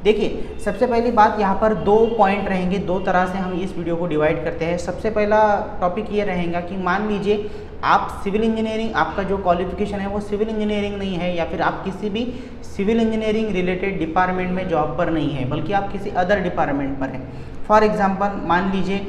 देखिए, सबसे पहली बात यहाँ पर 2 पॉइंट रहेंगे, 2 तरह से हम इस वीडियो को डिवाइड करते हैं। सबसे पहला टॉपिक ये रहेगा कि मान लीजिए आप सिविल इंजीनियरिंग, आपका जो क्वालिफिकेशन है वो सिविल इंजीनियरिंग नहीं है, या फिर आप किसी भी सिविल इंजीनियरिंग रिलेटेड डिपार्टमेंट में जॉब पर नहीं है, बल्कि आप किसी अदर डिपार्टमेंट पर हैं। फॉर एग्जांपल मान लीजिए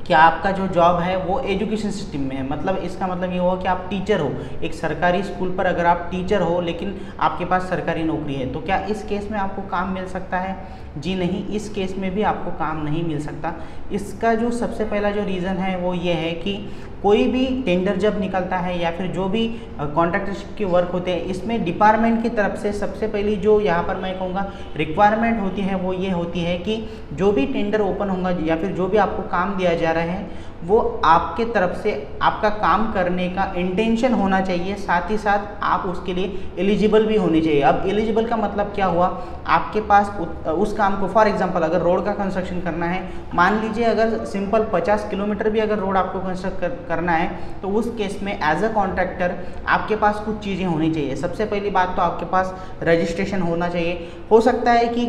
कि आपका जो जॉब है वो एजुकेशन सिस्टम में है, मतलब इसका मतलब ये हुआ कि आप टीचर हो, एक सरकारी स्कूल पर अगर आप टीचर हो लेकिन आपके पास सरकारी नौकरी है, तो क्या इस केस में आपको काम मिल सकता है? जी नहीं, इस केस में भी आपको काम नहीं मिल सकता। इसका जो सबसे पहला जो रीज़न है वो ये है कि कोई भी टेंडर जब निकलता है या फिर जो भी कॉन्ट्रैक्टरशिप के वर्क होते हैं, इसमें डिपार्टमेंट की तरफ से सबसे पहली जो यहाँ पर मैं कहूँगा रिक्वायरमेंट होती है वो ये होती है कि जो भी टेंडर ओपन होगा या फिर जो भी आपको काम दिया जा रहा है वो आपके तरफ से आपका काम करने का इंटेंशन होना चाहिए, साथ ही साथ आप उसके लिए एलिजिबल भी होने चाहिए। अब एलिजिबल का मतलब क्या हुआ, आपके पास उस काम को, फॉर एग्जांपल अगर रोड का कंस्ट्रक्शन करना है, मान लीजिए अगर सिंपल 50 किलोमीटर भी अगर रोड आपको कंस्ट्रक्ट करना है, तो उस केस में एज अ कॉन्ट्रैक्टर आपके पास कुछ चीज़ें होनी चाहिए। सबसे पहली बात तो आपके पास रजिस्ट्रेशन होना चाहिए। हो सकता है कि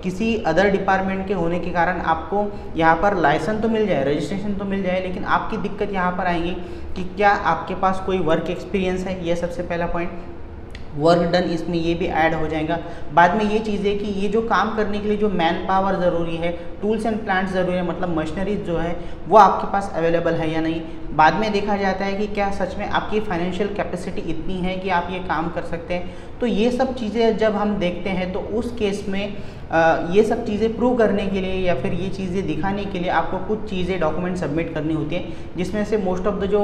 किसी अदर डिपार्टमेंट के होने के कारण आपको यहाँ पर लाइसेंस तो मिल जाए, रजिस्ट्रेशन तो मिल जाए, लेकिन आपकी दिक्कत यहाँ पर आएगी कि क्या आपके पास कोई वर्क एक्सपीरियंस है। यह सबसे पहला पॉइंट, वर्क डन इसमें ये भी ऐड हो जाएगा। बाद में ये चीज़ है कि ये जो काम करने के लिए जो मैन पावर ज़रूरी है, टूल्स एंड प्लांट्स ज़रूरी है, मतलब मशीनरीज जो है वो आपके पास अवेलेबल है या नहीं। बाद में देखा जाता है कि क्या सच में आपकी फाइनेंशियल कैपेसिटी इतनी है कि आप ये काम कर सकते हैं। तो ये सब चीज़ें जब हम देखते हैं तो उस केस में ये सब चीज़ें प्रूव करने के लिए या फिर ये चीज़ें दिखाने के लिए आपको कुछ चीज़ें डॉक्यूमेंट सबमिट करनी होती है, जिसमें से मोस्ट ऑफ द जो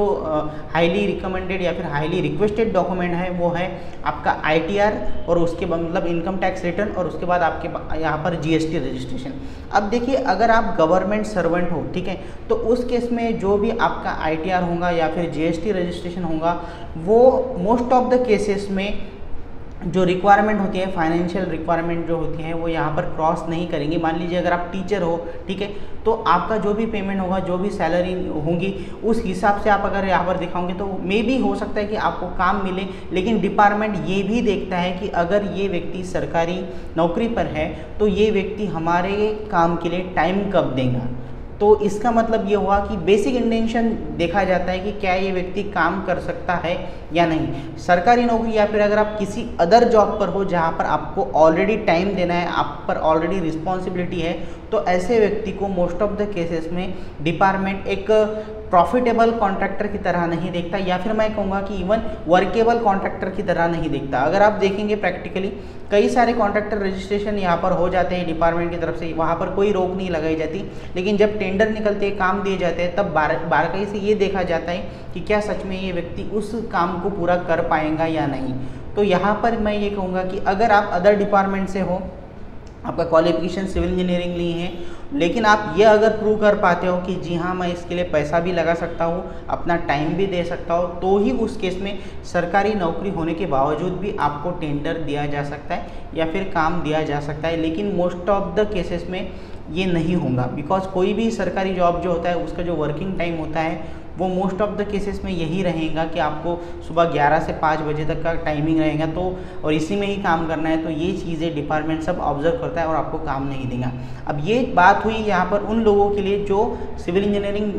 हाईली रिकमेंडेड या फिर हाईली रिक्वेस्टेड डॉक्यूमेंट है वो है आपका ITR और उसके बाद मतलब इनकम टैक्स रिटर्न, और उसके बाद आपके यहाँ पर GST रजिस्ट्रेशन। अब देखिए, अगर आप गवर्नमेंट सर्वेंट हो, ठीक है, तो उस केस में जो भी आपका ITR होगा या फिर GST रजिस्ट्रेशन होगा, वो मोस्ट ऑफ द केसेस में जो रिक्वायरमेंट होती है, फाइनेंशियल रिक्वायरमेंट जो होती है वो यहाँ पर क्रॉस नहीं करेंगे। मान लीजिए अगर आप टीचर हो, ठीक है, तो आपका जो भी पेमेंट होगा, जो भी सैलरी होगी, उस हिसाब से आप अगर यहाँ पर दिखाओगे तो मे भी हो सकता है कि आपको काम मिले। लेकिन डिपार्टमेंट ये भी देखता है कि अगर ये व्यक्ति सरकारी नौकरी पर है तो ये व्यक्ति हमारे काम के लिए टाइम कब देगा। तो इसका मतलब ये हुआ कि बेसिक इंटेंशन देखा जाता है कि क्या ये व्यक्ति काम कर सकता है या नहीं। सरकारी नौकरी या फिर अगर आप किसी अदर जॉब पर हो जहाँ पर आपको ऑलरेडी टाइम देना है, आप पर ऑलरेडी रिस्पॉन्सिबिलिटी है, तो ऐसे व्यक्ति को मोस्ट ऑफ द केसेस में डिपार्टमेंट एक प्रॉफिटेबल कॉन्ट्रैक्टर की तरह नहीं देखता, या फिर मैं कहूँगा कि इवन वर्केबल कॉन्ट्रैक्टर की तरह नहीं देखता। अगर आप देखेंगे प्रैक्टिकली कई सारे कॉन्ट्रैक्टर रजिस्ट्रेशन यहाँ पर हो जाते हैं डिपार्टमेंट की तरफ से, वहाँ पर कोई रोक नहीं लगाई जाती, लेकिन जब टेंडर निकलते हैं, काम दिए जाते हैं, तब बारीकी से ये देखा जाता है कि क्या सच में ये व्यक्ति उस काम को पूरा कर पाएगा या नहीं। तो यहाँ पर मैं ये कहूँगा कि अगर आप अदर डिपार्टमेंट से हो, आपका क्वालिफिकेशन सिविल इंजीनियरिंग नहीं है, लेकिन आप ये अगर प्रूव कर पाते हो कि जी हाँ मैं इसके लिए पैसा भी लगा सकता हूँ, अपना टाइम भी दे सकता हूँ, तो ही उस केस में सरकारी नौकरी होने के बावजूद भी आपको टेंडर दिया जा सकता है या फिर काम दिया जा सकता है। लेकिन मोस्ट ऑफ द केसेस में ये नहीं होगा, बिकॉज कोई भी सरकारी जॉब जो होता है उसका जो वर्किंग टाइम होता है वो मोस्ट ऑफ द केसेस में यही रहेगा कि आपको सुबह 11 से 5 बजे तक का टाइमिंग रहेगा, तो और इसी में ही काम करना है। तो ये चीज़ें डिपार्टमेंट सब ऑब्जर्व करता है और आपको काम नहीं देगा। अब ये बात हुई यहाँ पर उन लोगों के लिए जो सिविल इंजीनियरिंग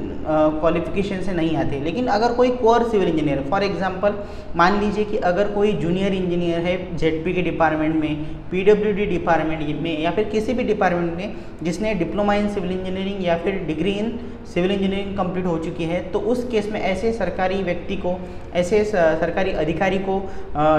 क्वालिफिकेशन से नहीं आते। लेकिन अगर कोई core civil engineer, for example मान लीजिए कि अगर कोई जूनियर इंजीनियर है ZP के डिपार्टमेंट में, PWD डिपार्टमेंट में, या फिर किसी भी डिपार्टमेंट में जिसने डिप्लोमा इन सिविल इंजीनियरिंग या फिर degree in civil engineering complete हो चुकी है, तो उस केस में ऐसे सरकारी व्यक्ति को, ऐसे सरकारी अधिकारी को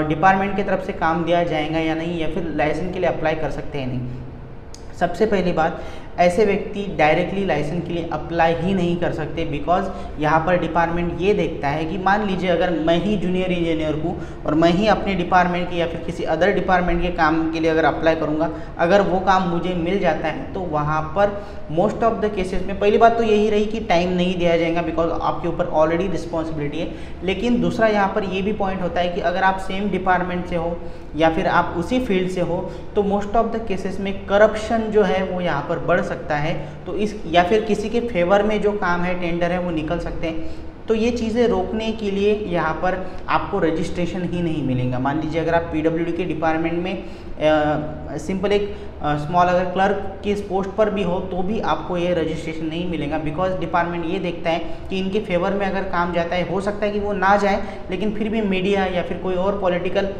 डिपार्टमेंट की तरफ से काम दिया जाएगा या नहीं, या फिर लाइसेंस के लिए अप्लाई कर सकते हैं नहीं। सबसे पहली बात, ऐसे व्यक्ति डायरेक्टली लाइसेंस के लिए अप्लाई ही नहीं कर सकते, बिकॉज यहाँ पर डिपार्टमेंट ये देखता है कि मान लीजिए अगर मैं ही जूनियर इंजीनियर हूँ और मैं ही अपने डिपार्टमेंट के या फिर किसी अदर डिपार्टमेंट के काम के लिए अगर अप्लाई करूँगा, अगर वो काम मुझे मिल जाता है तो वहाँ पर मोस्ट ऑफ द केसेस में पहली बात तो यही रही कि टाइम नहीं दिया जाएगा, बिकॉज आपके ऊपर ऑलरेडी रिस्पॉन्सिबिलिटी है। लेकिन दूसरा यहाँ पर ये भी पॉइंट होता है कि अगर आप सेम डिपार्टमेंट से हो या फिर आप उसी फील्ड से हो, तो मोस्ट ऑफ द केसेस में करप्शन जो है वो यहाँ पर बढ़ सकता है। तो इस या फिर किसी के फेवर में जो काम है, टेंडर है, वो निकल सकते हैं। तो ये चीज़ें रोकने के लिए यहाँ पर आपको रजिस्ट्रेशन ही नहीं मिलेगा। मान लीजिए अगर आप PWD के डिपार्टमेंट में सिंपल एक स्मॉल अगर क्लर्क की पोस्ट पर भी हो तो भी आपको ये रजिस्ट्रेशन नहीं मिलेगा, बिकॉज डिपार्टमेंट ये देखता है कि इनके फेवर में अगर काम जाता है, हो सकता है कि वो ना जाए, लेकिन फिर भी मीडिया या फिर कोई और पॉलिटिकल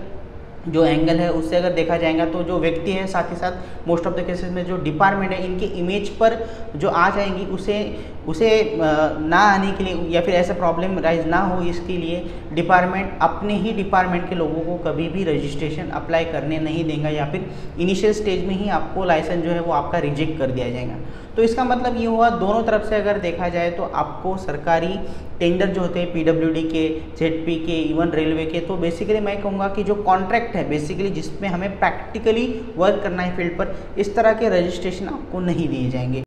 जो एंगल है उससे अगर देखा जाएगा तो जो व्यक्ति है, साथ ही साथ मोस्ट ऑफ द केसेस में जो डिपार्टमेंट है, इनके इमेज पर जो आ जाएंगी उसे ना आने के लिए या फिर ऐसा प्रॉब्लम राइज ना हो, इसके लिए डिपार्टमेंट अपने ही डिपार्टमेंट के लोगों को कभी भी रजिस्ट्रेशन अप्लाई करने नहीं देगा, या फिर इनिशियल स्टेज में ही आपको लाइसेंस जो है वो आपका रिजेक्ट कर दिया जाएगा। तो इसका मतलब ये हुआ दोनों तरफ से अगर देखा जाए तो आपको सरकारी टेंडर जो होते हैं पीडब्ल्यूडी के, जेडपी के, इवन रेलवे के, तो बेसिकली मैं कहूँगा कि जो कॉन्ट्रैक्ट है बेसिकली जिसमें हमें प्रैक्टिकली वर्क करना है फील्ड पर, इस तरह के रजिस्ट्रेशन आपको नहीं दिए जाएंगे।